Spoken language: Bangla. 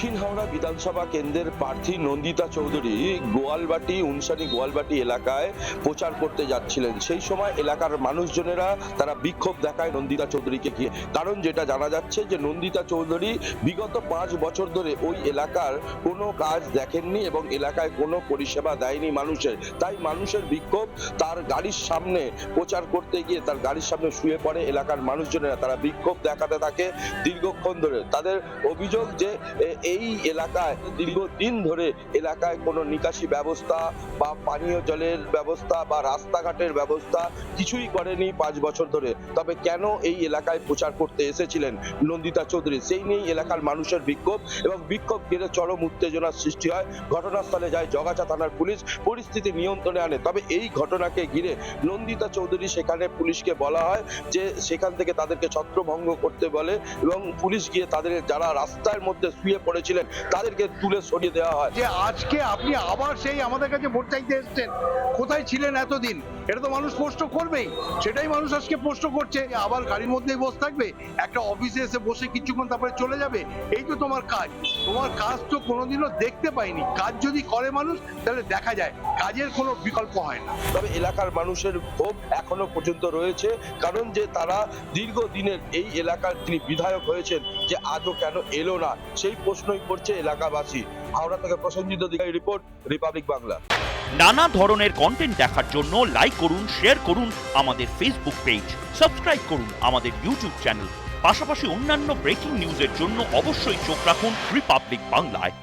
দক্ষিণ হাওড়া বিধানসভা কেন্দ্রের প্রার্থী নন্দিতা চৌধুরী গোয়ালবাটি উনসানি গোয়ালবাটি এলাকায় প্রচার করতে যাচ্ছিলেন। সেই সময় এলাকার মানুষজনেরা তারা বিক্ষোভ দেখায় নন্দিতা চৌধুরীকে ঘিরে। কারণ যেটা জানা যাচ্ছে যে নন্দিতা চৌধুরী বিগত 5 বছর ধরে ওই এলাকার কোনো কাজ দেখেননি এবং এলাকায় কোনো পরিষেবা দেয়নি মানুষের। তাই মানুষের বিক্ষোভ, তার গাড়ির সামনে প্রচার করতে গিয়ে তার গাড়ির সামনে শুয়ে পড়ে এলাকার মানুষজনেরা। তারা বিক্ষোভ দেখাতে থাকে দীর্ঘক্ষণ ধরে। তাদের অভিযোগ যে এই এলাকায় দীর্ঘদিন ধরে এলাকায় কোনো নিকাশি ব্যবস্থা বা পানীয় জলের ব্যবস্থা বা রাস্তাঘাটের ব্যবস্থা কিছুই করেনি 5 বছর ধরে। তবে কেন এই এলাকায় প্রচার করতে এসেছিলেন নন্দিতা চৌধুরী, সেই নিয়েই এলাকার মানুষের বিক্ষোভ এবং বিক্ষোভ ঘিরে চরম উত্তেজনার সৃষ্টি হয়। ঘটনাস্থলে যায় জগাছা থানার পুলিশ, পরিস্থিতি নিয়ন্ত্রণে আনে। তবে এই ঘটনাকে ঘিরে নন্দিতা চৌধুরী সেখানে পুলিশকে বলা হয় যে সেখান থেকে তাদেরকে ছত্রভঙ্গ করতে বলে এবং পুলিশ গিয়ে তাদের যারা রাস্তার মধ্যে শুয়ে পড়েছিলেন তাদেরকে তুলে সরিয়ে দেওয়া হয়। যে আজকে আপনি আবার সেই আমাদের কাছে ভোট চাইতে এসেছেন, কোথায় ছিলেন এতদিন? এটা তো মানুষ প্রশ্ন করবেই, সেটাই মানুষ আজকে প্রশ্ন করছে। আবার গাড়ির মধ্যেই বসে থাকবে, একটা অফিসে এসে বসে কিছুক্ষণ তারপরে চলে যাবে, এই তো তোমার কাজ? তোমার কাজ তো কোনোদিনও দেখতে পাইনি। কাজ যদি করে মানুষ তাহলে দেখা যায়, কাজের কোনো বিকল্প হয় না। তবে এলাকার মানুষের ক্ষোভ এখনো পর্যন্ত রয়েছে, কারণ যে তারা দীর্ঘদিনের এই এলাকার তিনি বিধায়ক হয়েছেন, যে আজও কেন এলো না সেই প্রশ্নই করছে এলাকাবাসী। হাওড়া থেকে প্রসেনজিৎ অধিকারী রিপোর্ট, রিপাবলিক বাংলা। নানা ধরনের কন্টেন্ট দেখার জন্য লাইক করুন, শেয়ার করুন আমাদের ফেসবুক পেজ, সাবস্ক্রাইব করুন আমাদের ইউটিউব চ্যানেল। পাশাপাশি অন্যান্য ব্রেকিং নিউজের জন্য অবশ্যই চোখ রাখুন রিপাবলিক বাংলায়।